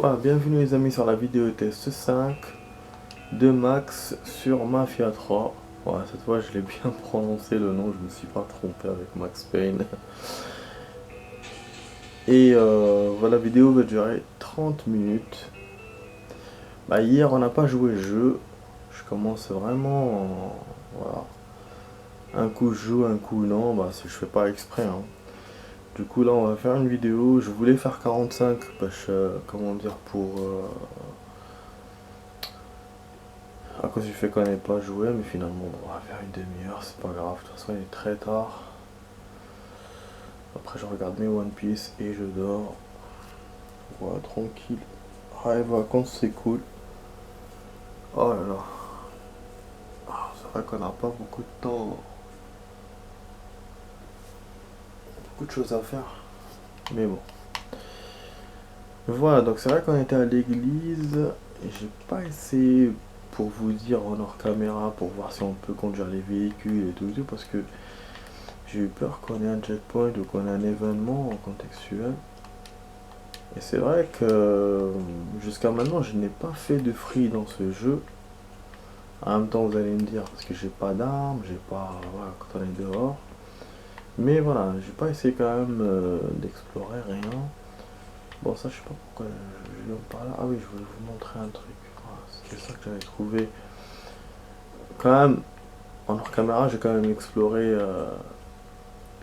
Ouais, bienvenue les amis sur la vidéo test 5 de Max sur Mafia 3. Ouais, cette fois je l'ai bien prononcé le nom, je me suis pas trompé avec Max Payne. Et voilà, la vidéo va durer 30 minutes. Bah hier on n'a pas joué le jeu. Je commence vraiment, voilà. Un coup je joue, un coup non, bah si je fais pas exprès, hein. Du coup là on va faire une vidéo, je voulais faire 45 parce que, comment dire, à cause du fait qu'on n'ait pas joué, mais finalement on va faire une demi-heure, c'est pas grave, de toute façon il est très tard. Après je regarde mes One Piece et je dors. Voilà, tranquille. Ah, les vacances c'est cool. Oh là là. Ah, c'est vrai qu'on n'a pas beaucoup de temps, beaucoup de choses à faire. Mais bon. Voilà, donc c'est vrai qu'on était à l'église. Et j'ai pas essayé pour vous dire en hors caméra pour voir si on peut conduire les véhicules et tout parce que j'ai eu peur qu'on ait un checkpoint ou qu'on ait un événement contextuel. Et c'est vrai que jusqu'à maintenant je n'ai pas fait de free dans ce jeu. En même temps vous allez me dire parce que j'ai pas d'armes, j'ai pas. Voilà, quand on est dehors. Mais voilà, j'ai pas essayé quand même d'explorer rien. Bon ça je sais pas pourquoi je viens par là. Ah oui, je voulais vous montrer un truc. Voilà, c'était ça que j'avais trouvé. Quand même, en hors caméra j'ai quand même exploré.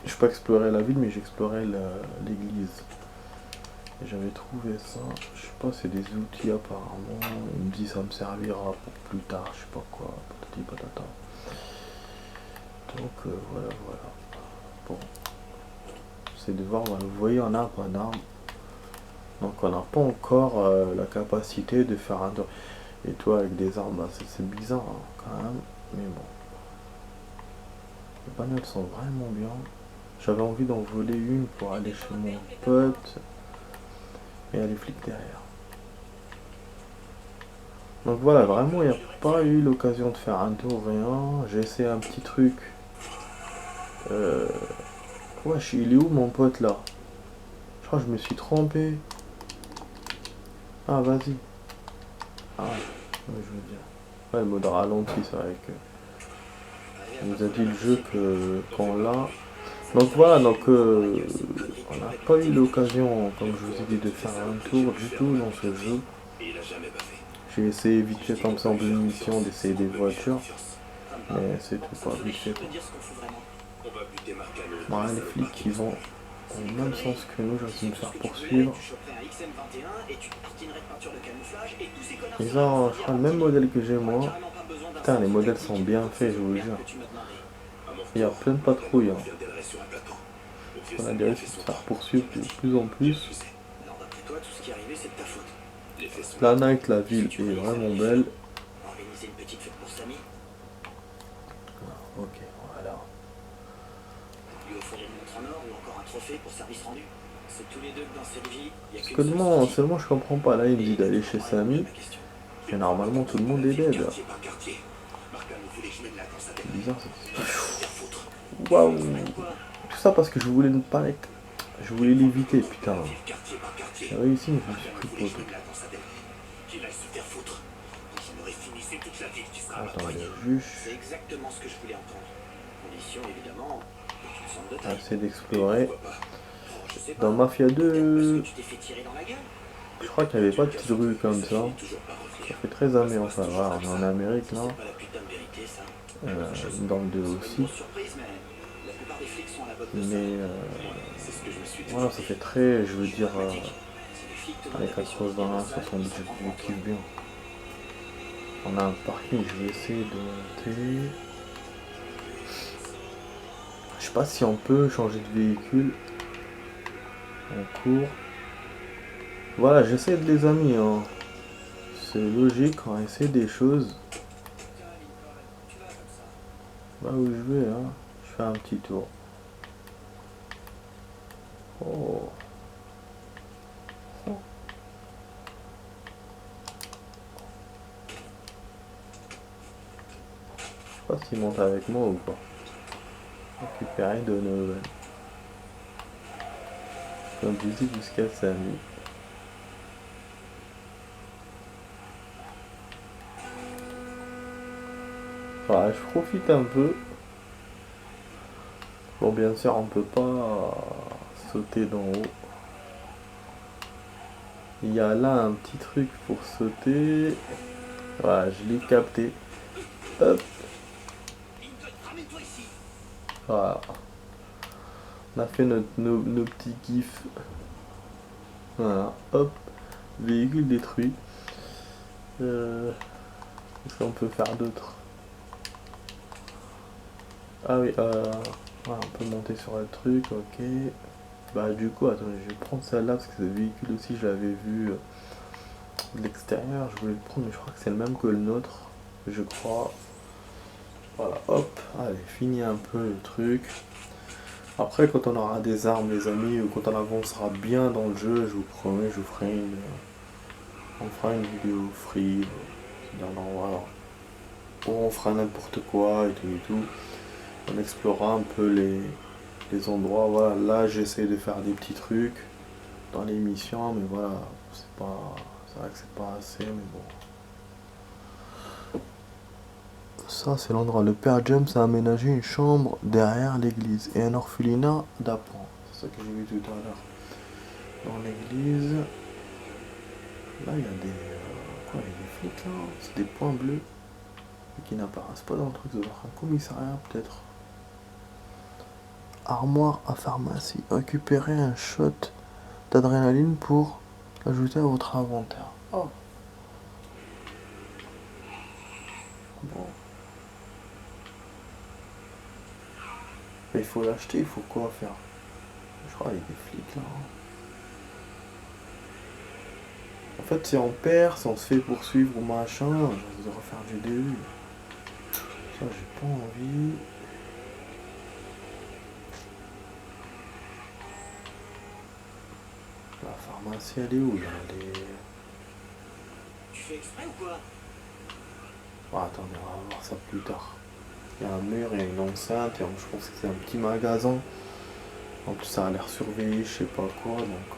Je n'ai pas exploré la ville mais j'ai exploré l'église. Et j'avais trouvé ça, je sais pas, c'est des outils apparemment. Il me dit ça me servira pour plus tard, je sais pas quoi, patati patata. Donc voilà, voilà. Bon, c'est de voir, voilà, vous voyez, on n'a pas d'armes. Donc on n'a pas encore la capacité de faire un tour. Et toi avec des armes, bah, c'est bizarre hein, quand même. Mais bon, les bagnoles sont vraiment bien. J'avais envie d'en voler une pour aller chez mon pote. Et il y a les flics derrière. Donc voilà, vraiment, il n'y a pas eu l'occasion de faire un tour, rien. J'ai essayé un petit truc. Euh... Wesh, il est où mon pote là? Je crois que je me suis trompé. Ah, vas-y. Ah, ouais, je veux dire. Ouais, le mode ralenti, c'est vrai que. Il nous a dit le jeu que qu'on l'a. Donc voilà, donc on n'a pas eu l'occasion, comme je vous ai dit, de faire un tour du tout dans ce jeu. J'ai essayé vite fait comme ça en pleine mission d'essayer des voitures. Mais c'est tout, pas vite fait quoi. Bon, les flics ils vont dans le même sens que nous, je vais me faire poursuivre. Ils ont, je crois, le même modèle que j'ai moi. Putain, les modèles sont bien faits, je vous jure. Il y a plein de patrouilles. Hein. On a des risques de se faire poursuivre de plus en plus. La night, la ville est vraiment belle. Ok, voilà. Seulement je comprends pas. Là, il me dit d'aller chez Samy. Mais normalement, tout le monde est dead. C'est bizarre ça. Waouh! Tout ça parce que je voulais ne pas être. Je voulais l'éviter, putain. J'ai réussi, mais je me suis pris poteau. Attends, juste. On va essayer d'explorer. Dans Mafia 2, je crois qu'il n'y avait pas de petites rues comme ça. Ça fait très américain. Enfin, voilà, on est en Amérique là. Dans le 2 aussi. Mais voilà, ça fait très, je veux dire, les 80, 70, je kiffe bien. On a un parking, je vais essayer de monter. Je sais pas si on peut changer de véhicule en cours. Voilà, j'essaie de les amis, hein. C'est logique, on essaie des choses. Là où je vais, hein, je fais un petit tour. Oh. Oh. Je sais pas s'il monte avec moi ou pas. Récupérer de Noël. Comme visite jusqu'à Samy. Ouais, je profite un peu. Bon, bien sûr, on peut pas sauter d'en haut. Il y a là un petit truc pour sauter. Voilà, je l'ai capté. Hop, voilà. On a fait nos petits kiffs. Voilà, hop. Véhicule détruit. Qu'est-ce qu'on peut faire d'autre? Ah oui, ouais, on peut monter sur le truc, ok. Bah du coup, attendez, je vais prendre celle-là parce que ce véhicule aussi, je l'avais vu de l'extérieur. Je voulais le prendre, mais je crois que c'est le même que le nôtre, je crois. Voilà, hop, allez, fini un peu le truc. Après, quand on aura des armes, les amis, ou quand on avancera bien dans le jeu, je vous promets, je vous ferai on fera une vidéo free. C'est-à-dire, voilà, on fera n'importe quoi et tout et tout. On explorera un peu les endroits. Voilà, là, j'essaie de faire des petits trucs dans l'émission, mais voilà, c'est vrai que c'est pas assez, mais bon. Ça, c'est l'endroit. Le père James a aménagé une chambre derrière l'église et un orphelinat d'apprenti. C'est ça que j'ai vu tout à l'heure. Dans l'église, là, il y a des. Quoi, il y a des flics là? C'est des points bleus qui n'apparaissent pas dans le truc. Ça doit être un commissariat, peut-être. Armoire à pharmacie. Récupérez un shot d'adrénaline pour l'ajouter à votre inventaire. Oh, bon. Mais il faut l'acheter, il faut quoi faire? Je crois qu'il y a des flics là. En fait, si on perd, si on se fait poursuivre ou machin, je vais refaire du début. Ça, j'ai pas envie. La pharmacie, elle est où là? Tu fais exprès ou quoi? Oh, attendez, on va voir ça plus tard. Il y a un mur, il y a une enceinte, et je pense que c'est un petit magasin. En plus, ça a l'air surveillé, je sais pas quoi, donc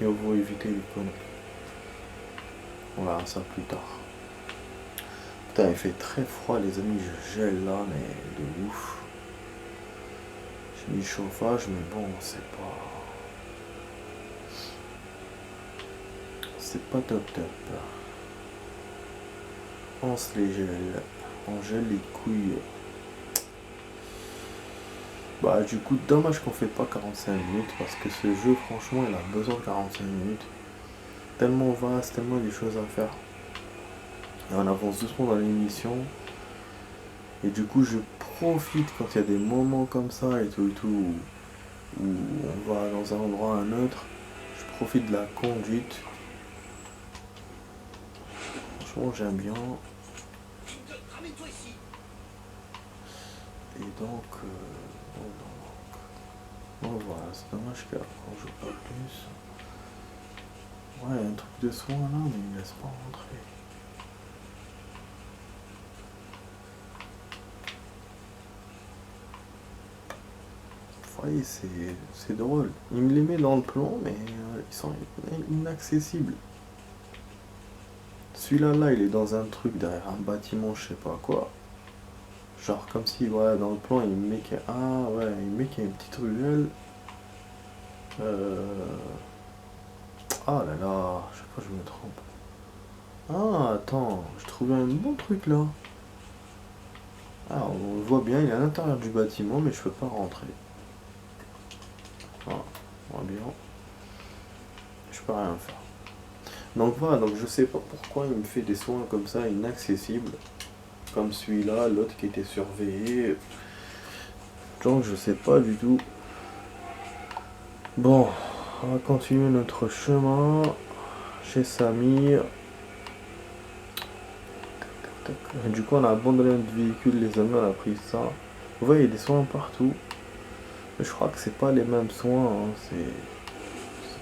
il vaut éviter les conneries. On verra ça plus tard. Putain, il fait très froid, les amis, je gèle là, mais de ouf. J'ai mis le chauffage, mais bon, c'est pas. C'est pas top top. On se les gèle. On gèle les couilles. Bah du coup dommage qu'on fait pas 45 minutes parce que ce jeu franchement il a besoin de 45 minutes. Tellement vaste, tellement des choses à faire. Et on avance doucement dans l'émission. Et du coup je profite quand il y a des moments comme ça et tout où on va dans un endroit à un autre. Je profite de la conduite. Franchement j'aime bien. Et donc, voilà, c'est dommage qu'on joue pas plus. Ouais, un truc de soin là, mais il me laisse pas rentrer. Vous voyez, c'est drôle. Il me les met dans le plomb, mais ils sont inaccessibles. Celui-là, là, il est dans un truc derrière un bâtiment, je sais pas quoi. Genre comme si, ouais, dans le plan, il me met qu'il y a... Ah, ouais, il me met qu'il y a une petite ruelle. Ah là là, je sais pas, je me trompe. Ah, attends, j'ai trouvé un bon truc là. Ah, on le voit bien, il est à l'intérieur du bâtiment, mais je peux pas rentrer. Ah, on voit bien. Je peux rien faire. Donc voilà, donc je sais pas pourquoi il me fait des soins comme ça inaccessibles. Comme celui-là, l'autre qui était surveillé. Donc je sais pas du tout. Bon, on va continuer notre chemin chez Samir. Du coup on a abandonné notre véhicule, les amis, on a pris ça. Vous voyez, il y a des soins partout. Mais je crois que c'est pas les mêmes soins, hein. C'est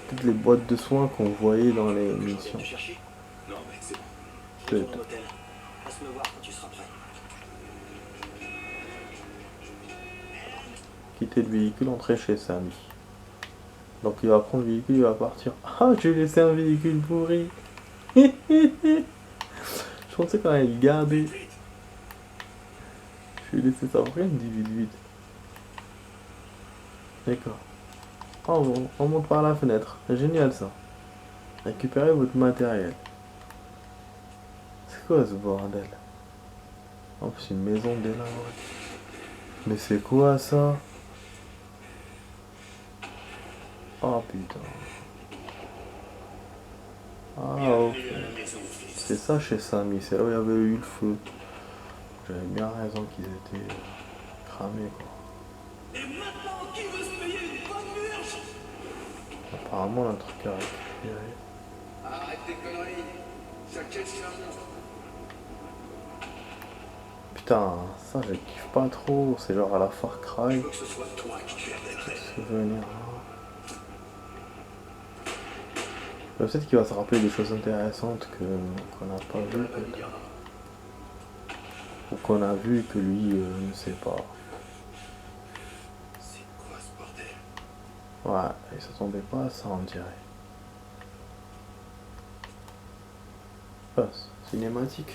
peut-être les boîtes de soins qu'on voyait dans les missions. Non, mais c'est bon. Peut-être. Laisse me voir quand tu seras prêt. Quitter le véhicule, entrer chez Samy. Donc il va prendre le véhicule, il va partir. Ah, j'ai laissé un véhicule pourri. Je pensais qu'on allait le garder. Je vais laisser ça vrai, il me dit vite vite. D'accord. Oh bon, on monte par la fenêtre. C'est génial ça. Récupérez votre matériel. C'est quoi ce bordel? En plus une maison délabrée. Mais c'est quoi ça? Oh putain. Ah ok. C'est ça chez Samy, c'est là où il y avait eu le feu. J'avais bien raison qu'ils étaient cramés quoi. Et maintenant, qui veut se payer une bonne murge? Apparemment un truc à récupérer. Arrête tes conneries. J'inquiète, je suis un monstre. Putain, ça je kiffe pas trop, c'est genre à la Far Je Cry. veux que ce soit toi qui tue Abdelkrim. Souvenir. Peut-être qu'il va se rappeler des choses intéressantes qu'on n'a pas vues, peut-être. Ou qu'on a vu et que lui ne sait pas. C'est quoi ce bordel? Ouais, il s'attendait pas à ça, on dirait. Passe. Cinématique.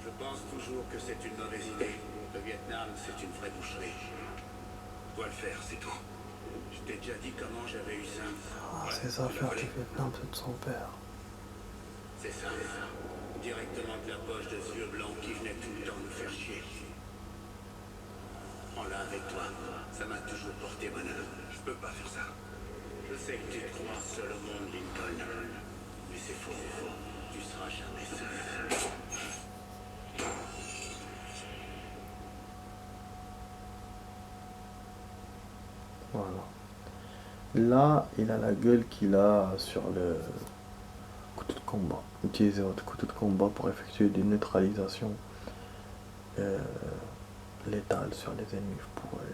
Je pense toujours que c'est une mauvaise idée. Le Vietnam, c'est une vraie boucherie. Dois le faire, c'est tout. Je t'ai déjà dit comment j'avais eu ça. Ah, ces affaires du Vietnam, c'est de son père. C'est ça. Directement de la poche de ce vieux blanc qui venait tout le temps nous faire chier. Prends-la avec toi. Ça m'a toujours porté bonheur. Je peux pas faire ça. Je sais que tu te crois seul au monde, Lincoln. Mais c'est faux. Tu seras jamais seul. Voilà. Là, il a la gueule qu'il a sur le couteau de combat. Utiliser votre couteau de combat pour effectuer des neutralisations létales sur les ennemis. Vous pourrez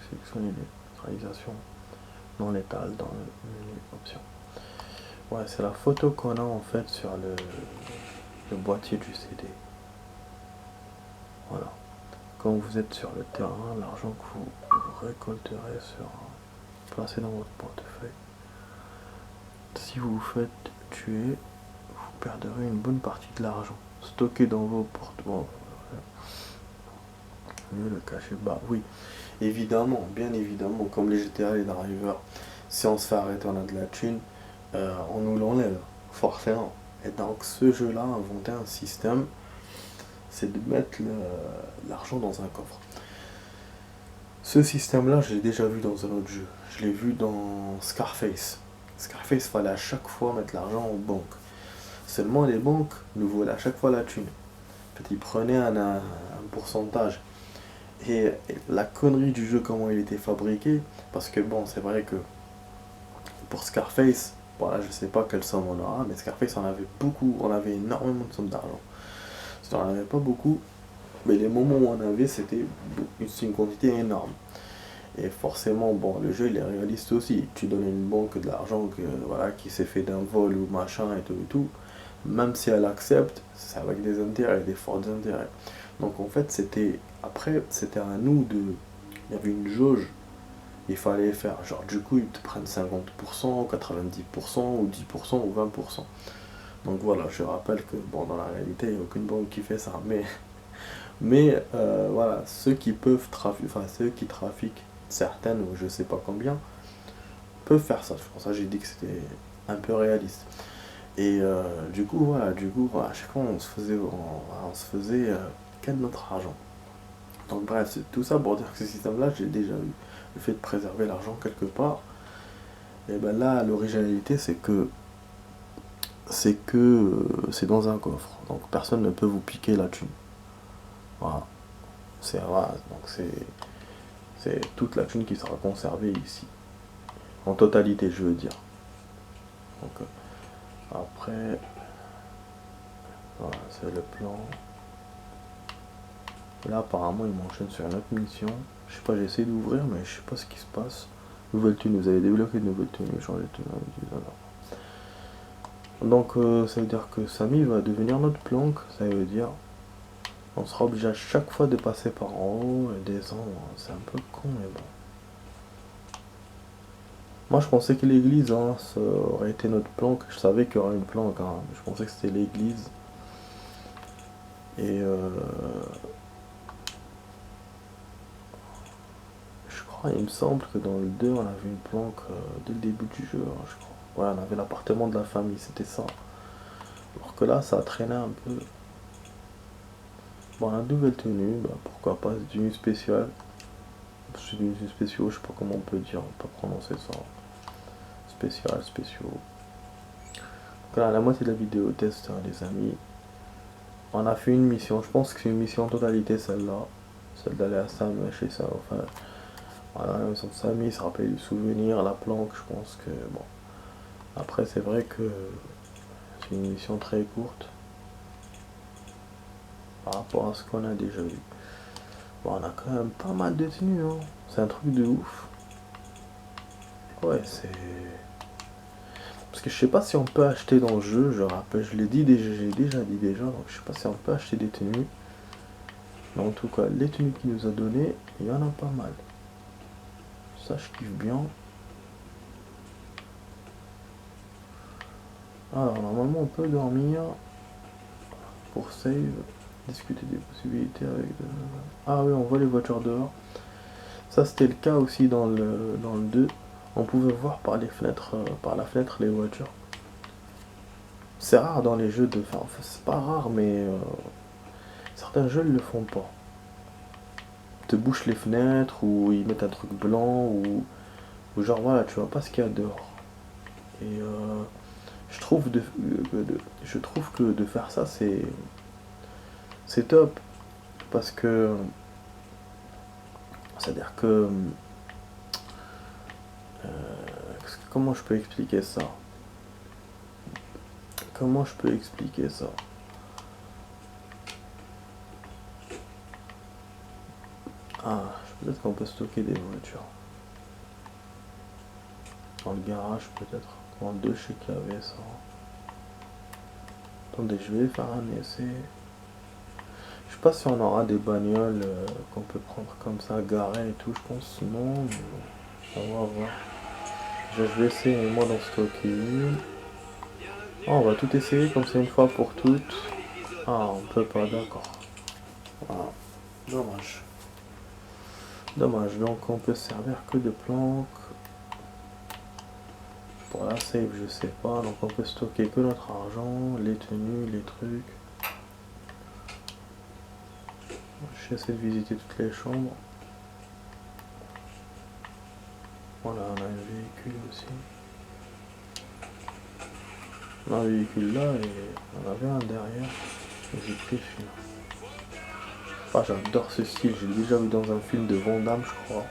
sélectionner les neutralisations non létales dans le menu options. Ouais, c'est la photo qu'on a en fait sur le boîtier du CD. Voilà. Quand vous êtes sur le terrain, l'argent que vous récolterez sera placé dans votre portefeuille. Si vous vous faites tuer, vous perdrez une bonne partie de l'argent stocké dans vos porte-monnaie. Mieux le cacher. Bah oui, évidemment, bien évidemment, comme les GTA, les drivers, si on se fait arrêter, on a de la thune, on nous l'enlève, forcément. Et donc ce jeu-là a inventé un système, c'est de mettre l'argent dans un coffre. Ce système-là, je l'ai déjà vu dans un autre jeu. Je l'ai vu dans Scarface. Scarface, fallait à chaque fois mettre l'argent en banque. Seulement les banques nous volaient à chaque fois la thune. En fait, ils prenaient un pourcentage. Et la connerie du jeu, comment il était fabriqué, parce que bon, c'est vrai que pour Scarface, voilà, je sais pas quelle somme on aura, mais Scarface, on avait beaucoup, on avait énormément de sommes d'argent. On n'en avait pas beaucoup, mais les moments où on avait, c'était une quantité énorme. Et forcément, bon, le jeu il est réaliste aussi. Tu donnes à une banque de l'argent voilà, qui s'est fait d'un vol ou machin et tout, même si elle accepte, c'est avec des intérêts, des forts intérêts. Donc en fait, après, c'était à nous de. Il y avait une jauge, il fallait faire, genre du coup, ils te prennent 50%, 90%, ou 10%, ou 20%. Donc voilà, je rappelle que, bon, dans la réalité, il n'y a aucune banque qui fait ça, mais voilà, ceux qui peuvent trafiquer, enfin ceux qui trafiquent certaines, ou je sais pas combien, peuvent faire ça. C'est pour ça que j'ai dit que c'était un peu réaliste. Et du coup, voilà, à chaque fois, on se faisait qu'à notre argent. Donc bref, c'est tout ça pour dire que ce système-là, j'ai déjà eu. Le fait de préserver l'argent quelque part, et ben là, l'originalité, c'est dans un coffre. Donc personne ne peut vous piquer la thune. Voilà. Voilà, donc c'est toute la thune qui sera conservée ici. En totalité, je veux dire. Donc après, voilà, c'est le plan. Là, apparemment, il m'enchaîne sur une autre mission. Je sais pas, j'ai essayé d'ouvrir, mais je sais pas ce qui se passe. Nouvelle thune, vous avez débloqué de nouvelles thunes, échanger de thunes avec l'utilisateur. Donc, ça veut dire que Samy va devenir notre planque. Ça veut dire, On sera obligé à chaque fois de passer par en haut et descendre. C'est un peu con, mais bon. Moi, je pensais que l'église, hein, ça aurait été notre planque. Je savais qu'il y aurait une planque, hein. Je pensais que c'était l'église. Et je crois, il me semble que dans le 2, on avait une planque dès le début du jeu, hein, je crois. Ouais, on avait l'appartement de la famille, c'était ça. Alors que là, ça a traîné un peu. Bon, la nouvelle tenue, bah, pourquoi pas, c'est une tenue spéciale. C'est une tenue spéciale, je sais pas comment on peut dire, on peut pas prononcer ça. Spécial, spéciaux. Voilà, la moitié de la vidéo test, hein, les amis. On a fait une mission, je pense que c'est une mission en totalité celle-là. Celle d'aller à Sam, chez ça, enfin. Voilà, la maison de Samy, il se rappelle du souvenir, la planque, je pense que bon. Après, c'est vrai que c'est une mission très courte par rapport à ce qu'on a déjà vu. Bon, on a quand même pas mal de tenues, hein. C'est un truc de ouf. Ouais, c'est. Parce que je sais pas si on peut acheter dans le jeu, je rappelle, je l'ai dit déjà, j'ai déjà dit déjà, donc je sais pas si on peut acheter des tenues. Mais en tout cas, les tenues qu'il nous a données, il y en a pas mal. Ça, je kiffe bien. Alors, normalement, on peut dormir pour save, discuter des possibilités avec... Ah oui, on voit les voitures dehors. Ça, c'était le cas aussi dans le 2. On pouvait voir par les fenêtres, par la fenêtre les voitures. C'est rare dans les jeux de... Enfin, c'est pas rare, mais certains jeux ne le font pas. Ils te bouchent les fenêtres, ou ils mettent un truc blanc, ou genre voilà, tu vois pas ce qu'il y a dehors. Et je trouve que de faire ça, c'est top. Parce que... C'est-à-dire que... comment je peux expliquer ça? Comment je peux expliquer ça? Ah, peut-être qu'on peut stocker des voitures. Dans le garage, peut-être. Dans le 2, je sais qu'il y avait ça. Attendez, je vais faire un essai. Je sais pas si on aura des bagnoles qu'on peut prendre comme ça, garées et tout. Je pense non. On va voir. Je vais essayer moi d'en stocker une. Oh, on va tout essayer comme ça une fois pour toutes. Ah, on peut pas, d'accord. Ah, dommage. Dommage, donc on peut servir que de planques. Pour la save, je sais pas. Donc on peut stocker que notre argent, les tenues, les trucs. J'essaie de visiter toutes les chambres. Voilà, on a un véhicule aussi. On a un véhicule là et on avait un derrière. J'ai pris celui-là. Ah, j'adore ce style, j'ai déjà vu dans un film de Van Damme, je crois.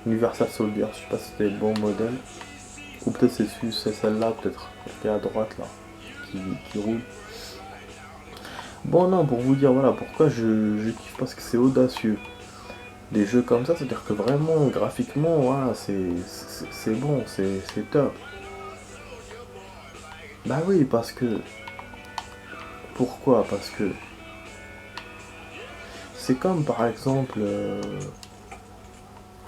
Universal Soldier, je sais pas si c'était le bon modèle. Ou peut-être c'est celle-là, peut-être. Qui est à droite là, qui roule. Bon non, pour vous dire voilà pourquoi je kiffe, parce que c'est audacieux. Des jeux comme ça, c'est-à-dire que vraiment graphiquement, voilà, c'est bon, c'est top. Bah oui, parce que... Pourquoi? Parce que... C'est comme par exemple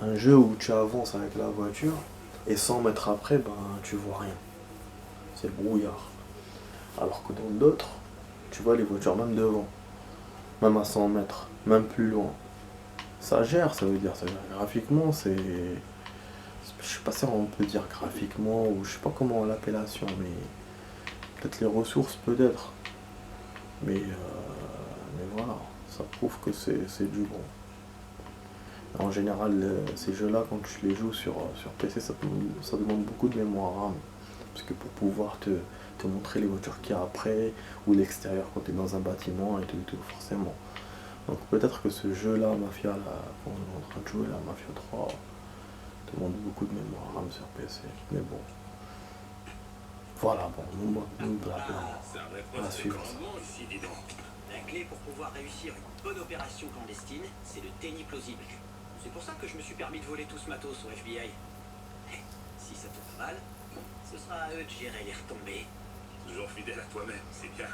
un jeu où tu avances avec la voiture et 100 mètres après, ben tu vois rien. C'est le brouillard. Alors que dans d'autres, tu vois les voitures même devant, même à 100 mètres, même plus loin. Ça gère, ça veut dire, ça gère. Graphiquement, c'est... Je sais pas si on peut dire graphiquement, ou je sais pas comment l'appellation, mais... Peut-être les ressources, peut-être. Mais voilà, ça prouve que c'est du bon. En général, ces jeux-là, quand tu les joues sur PC, ça demande beaucoup de mémoire RAM. Parce que pour pouvoir te montrer les voitures qu'il y a après, ou l'extérieur quand tu es dans un bâtiment et tout, forcément. Donc peut-être que ce jeu-là, Mafia, là, qu'on est en train de jouer, là, Mafia 3, demande beaucoup de mémoire RAM sur PC. Mais bon. Voilà, bon, nous blabla. On va suivre ça. La clé pour pouvoir réussir une bonne opération clandestine, c'est le déni plausible. C'est pour ça que je me suis permis de voler tout ce matos au FBI. Si ça tourne mal, ce sera à eux de gérer les retombées. Toujours fidèle à toi-même, c'est bien.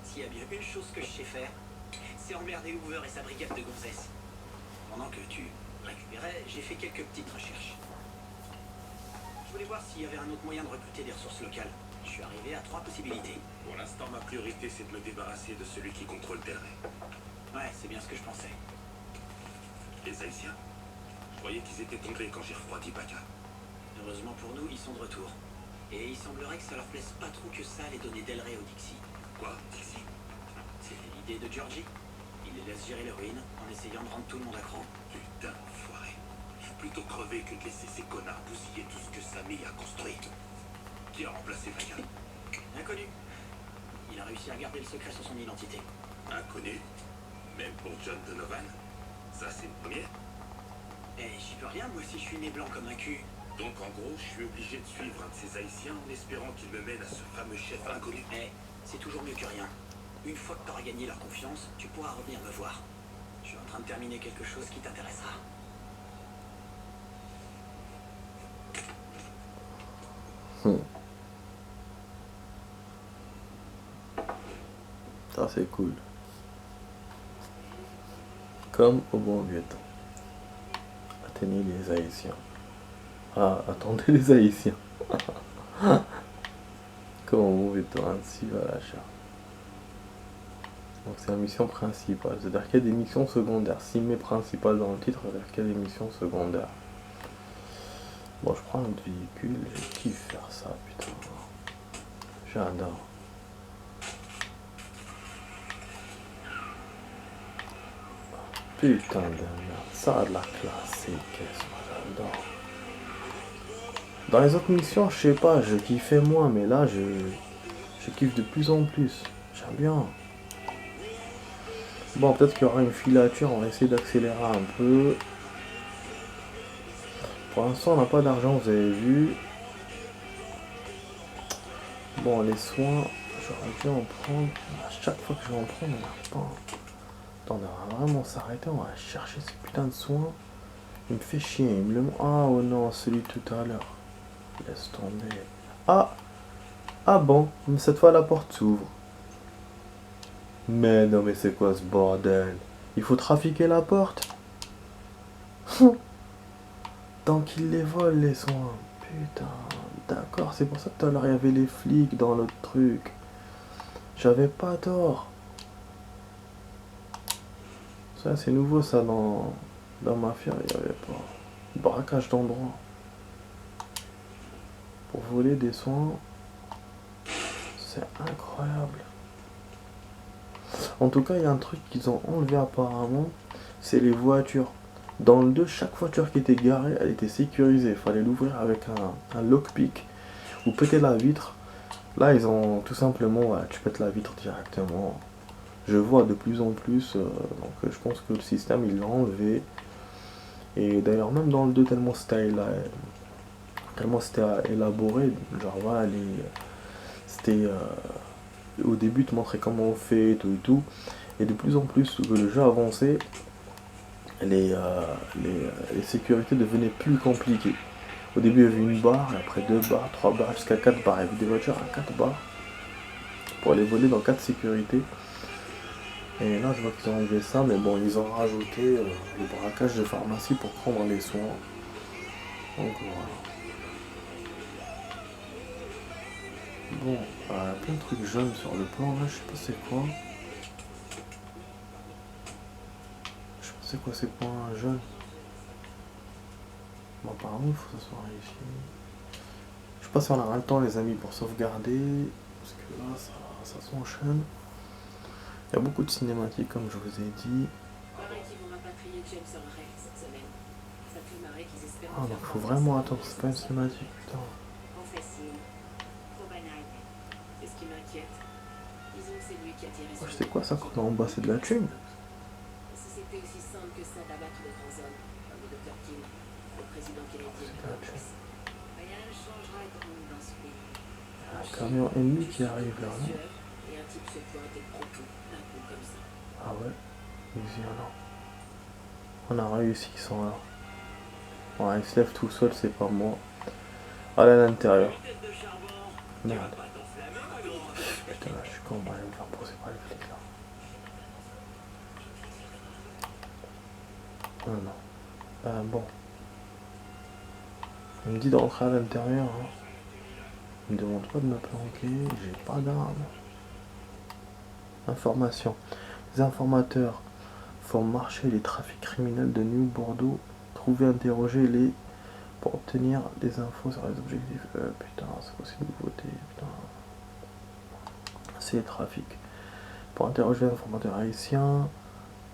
S'il y a bien une chose que je sais faire, c'est emmerder Hoover et sa brigade de gonzesses. Pendant que tu récupérais, j'ai fait quelques petites recherches. Je voulais voir s'il y avait un autre moyen de recruter des ressources locales. Je suis arrivé à 3 possibilités. Pour l'instant, ma priorité, c'est de me débarrasser de celui qui contrôle Delray. Ouais, c'est bien ce que je pensais. Les Haïtiens. Je croyais qu'ils étaient tombés quand j'ai refroidi Baga. Heureusement pour nous, ils sont de retour. Et il semblerait que ça leur plaise pas trop que ça les donner Delray au Dixie. Quoi, Dixie? C'était l'idée de Georgie. Il les laisse gérer l'héroïne en essayant de rendre tout le monde à cran. Putain, foiré. Je suis plutôt crevé que de laisser ces connards bousiller tout ce que Sammy a construit. Qui a remplacé Baga? Inconnu. Il a réussi à garder le secret sur son identité. Inconnu? Même pour John Donovan? Ça, c'est une première. Eh, j'y peux rien, moi si je suis né blanc comme un cul. Donc, en gros, je suis obligé de suivre un de ces Haïtiens en espérant qu'il me mène à ce fameux chef inconnu. Eh, c'est toujours mieux que rien. Une fois que t'auras gagné leur confiance, tu pourras revenir me voir. Je suis en train de terminer quelque chose qui t'intéressera. Ça c'est cool. Comme au bon vieux temps. Atteignez les Haïtiens. Ah, attendez les Haïtiens. Comme au bon vieux temps, ainsi va la charte. Donc c'est la mission principale. C'est-à-dire qu'il y a des missions secondaires. Si mes principales dans le titre, c'est-à-dire qu'il y a des missions secondaires. Bon, je prends un autre véhicule. Je kiffe faire ça, putain. J'adore. Putain de merde. Ça a de la classe, c'est qu'est-ce que j'adore. Dans les autres missions, je sais pas, je kiffais moins, mais là, je kiffe de plus en plus. J'aime bien. Bon, peut-être qu'il y aura une filature, on va essayer d'accélérer un peu. Pour l'instant, on n'a pas d'argent, vous avez vu. Bon, les soins, j'aurais dû en prendre. À chaque fois que je vais en prendre, on n'arrive pas. Attends, on va vraiment s'arrêter, on va chercher ces putains de soins. Il me fait chier, il me le... Ah, oh non, celui de tout à l'heure. Laisse tomber. Ah! Ah bon, mais cette fois la porte s'ouvre. Mais non, mais c'est quoi ce bordel? Il faut trafiquer la porte? Tant qu'il les vole, les soins. Putain, d'accord, c'est pour ça que tout à l'heure il y avait les flics dans l'autre truc. J'avais pas tort. Ça, c'est nouveau, ça, dans Mafia, il n'y avait pas. Braquage d'endroit. Pour voler des soins. C'est incroyable. En tout cas, il y a un truc qu'ils ont enlevé apparemment, c'est les voitures. Dans le 2, chaque voiture qui était garée, elle était sécurisée. Il fallait l'ouvrir avec un lockpick ou péter la vitre. Là, ils ont tout simplement, ouais, tu pètes la vitre directement. Je vois de plus en plus, donc je pense que le système, il l'a enlevé. Et d'ailleurs, même dans le 2, tellement c'était élaboré, genre voilà, c'était... au début, te montrer comment on fait, et tout. Et de plus en plus que le jeu avançait, les sécurités devenaient plus compliquées. Au début, il y avait une barre, et après 2 barres, 3 barres, jusqu'à 4 barres. Il y avait des voitures à 4 barres pour aller voler dans 4 sécurités. Et là, je vois qu'ils ont enlevé ça, mais bon, ils ont rajouté le braquage de pharmacie pour prendre les soins. Donc voilà. Bon, plein de trucs jaunes sur le plan là, je sais pas c'est quoi. Je sais pas c'est quoi ces points jaunes. Bon, apparemment il faut s'asseoir ici. Je sais pas si on aura le temps les amis pour sauvegarder. Parce que là ça s'enchaîne. Il y a beaucoup de cinématiques comme je vous ai dit. Ah donc faut vraiment attendre, c'est pas une cinématique, putain. Oh, c'est quoi ça qu'on a en bas, c'est de la thune? C'était aussi simple que ça d'abattre de grands hommes, comme le Dr. King, le président Kennedy. Rien ne changera dans ce pays. Un camion ennemi qui arrive là, non? Et un type se pointe et propos, d'un coup comme ça. Ah ouais, violent. On a réussi, ils sont là. Ouais, ils se lèvent tout seul, c'est pas moi. Allez à l'intérieur. Merde. on va aller me faire procès par les flics là. Ah non. Bon. Il me dit d'entrer à l'intérieur. Hein. Il me demande pas de me planquer. J'ai pas d'arme. Information. Les informateurs font marcher les trafics criminels de New Bordeaux. Trouvez, interroger les pour obtenir des infos sur les objectifs. Putain, c'est quoi ces nouveautés? Putain. C'est les trafics. Pour interroger l'informateur haïtien,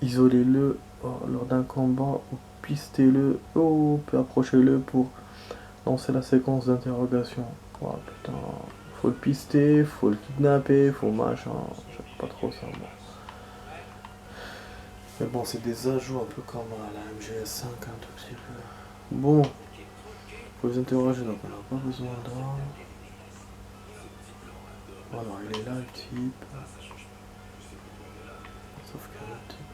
isolez-le lors d'un combat ou pistez-le, puis approchez-le pour lancer la séquence d'interrogation. Oh putain, faut le pister, faut le kidnapper, faut machin, j'aime pas trop ça moi. Mais bon, c'est des ajouts un peu comme à la MGS5 un tout petit peu. Bon, faut les interroger, donc on n'a pas besoin d'armes. Alors il est là le type. Sauf que le type...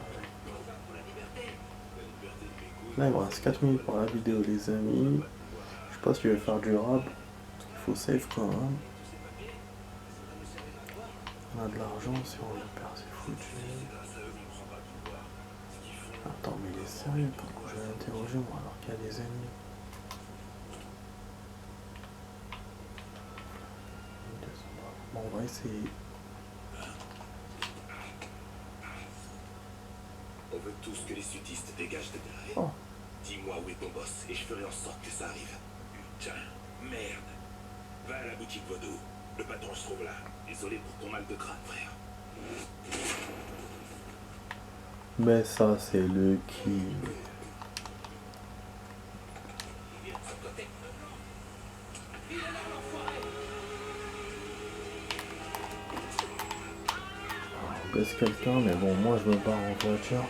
Là il me reste 4 minutes pour la vidéo les amis. Je sais pas si je vais faire durable. Parce qu'il faut save quand même. On a de l'argent, si on le perd c'est foutu. Attends mais il est sérieux, pourquoi je vais l'interroger moi alors qu'il y a des ennemis? Bon on va essayer. On veut tous que les sudistes dégagent de derrière. Oh. Dis-moi où est ton boss et je ferai en sorte que ça arrive. Putain, merde. Va à la boutique Vaudou. Le patron se trouve là. Désolé pour ton mal de crâne, frère. Mais ça c'est le kill. On baisse quelqu'un mais bon moi je me barre en voiture.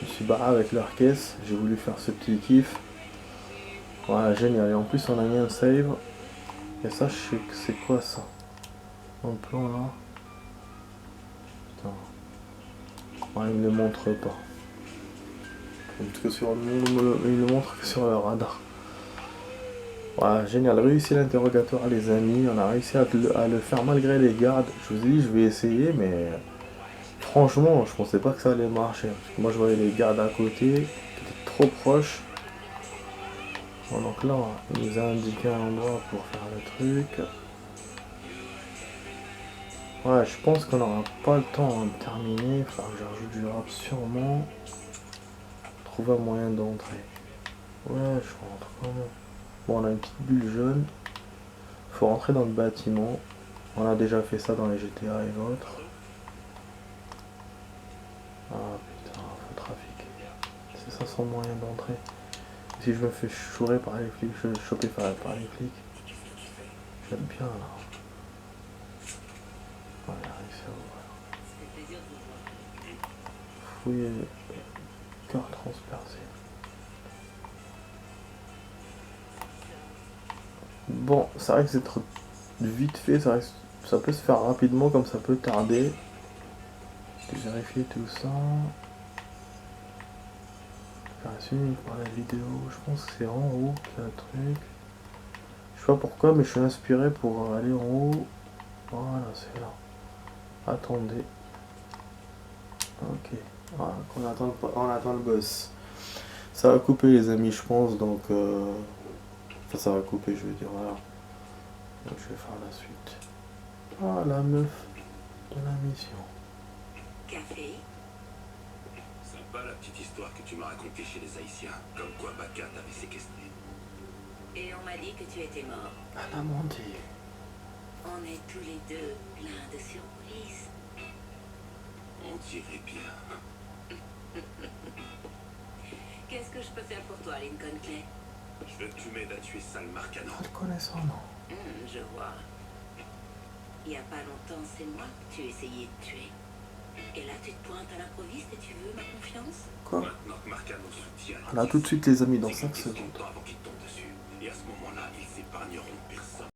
Je me suis barré avec leur caisse, j'ai voulu faire ce petit kiff. Voilà, génial. Et en plus, on a mis un save. Et ça, je sais que c'est quoi ça? Dans le plan là. Putain. Ouais, il me le montre pas. Parce que sur il le montre que sur le radar. Voilà, génial. Réussi l'interrogatoire, les amis. On a réussi à le faire malgré les gardes. Je vous ai dit, je vais essayer, mais. Franchement, je pensais pas que ça allait marcher. Parce que moi, je voyais les gardes à côté, qui étaient trop proches. Bon, donc là, il nous a indiqué un endroit pour faire le truc. Ouais, je pense qu'on n'aura pas le temps de terminer. Il va falloir que j'ajoute du rap sûrement. Trouver un moyen d'entrer. Ouais, je rentre quand même. Bon, on a une petite bulle jaune. Faut rentrer dans le bâtiment. On a déjà fait ça dans les GTA et autres. Ah putain, faut trafiquer. C'est ça son moyen d'entrer. Si je me fais chourer par les flics, je vais choper par les flics. J'aime bien là. Voilà, réussi à ouvrir. Fouiller. Cœur transpercé. Bon, ça risque d'être vite fait, ça peut se faire rapidement comme ça peut tarder. Je vais vérifier tout ça. Faire suivi par la vidéo, je pense que c'est en haut qu'il y a un truc. Je sais pas pourquoi, mais je suis inspiré pour aller en haut. Voilà, c'est là. Attendez. Ok. Voilà, on attend le boss. Ça va couper les amis, je pense, donc... Enfin, ça va couper, je veux dire, voilà. Donc je vais faire la suite. Ah, la meuf de la mission. Café. Sympa la petite histoire que tu m'as racontée chez les Haïtiens. Comme quoi Baka t'avait séquestré. Et on m'a dit que tu étais mort. Elle a menti. On est tous les deux pleins de surprises. On dirait bien. Qu'est-ce que je peux faire pour toi, Lincoln Clay? Je veux que tu m'aides à tuer Sal Marcano. Elle connaît son nom. Je vois. Il y a pas longtemps, c'est moi que tu essayais de tuer. Et là, tu te pointes à l'improviste et tu veux ma confiance? Quoi? Maintenant que Marcano soutient... Voilà, tout de suite les amis dans 5 secondes. avant qu'il tombe dessus. Et à ce moment-là, ils épargneront personne.